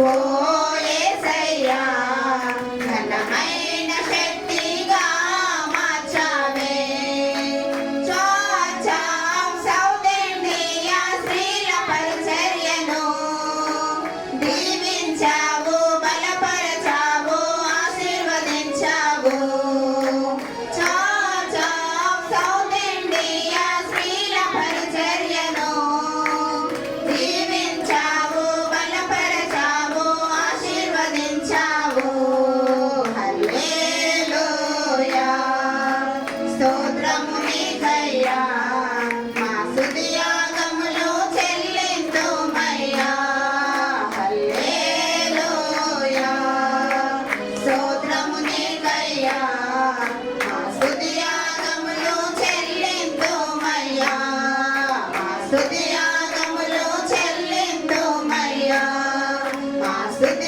ఓ యేసయ్యా ఘనమైన శక్తిగా మార్చావే. Church of south India స్త్రీల పరిచర్యను దీవించావు, బలపరచావు, ఆశీర్వదించావు. చర్చ్ ఆఫ్ సౌత్ ఇండియా స్త్రీల పరిచర్యను దీవించావు, బలపరచావు, ఆశీర్వదించావు. హల్లెలూయా స్తోత్రము నీకయ్యా, మా స్తుతి యాగములు చెల్లింతుమయ్యా. హల్లెలూయా స్తోత్రము నీకయ్యా, మా స్తుతి యాగములు చెల్లింతుమయ్యా. మా స్తుతి యాగములు చెల్లింతుమయ్యా. మా స్తుతి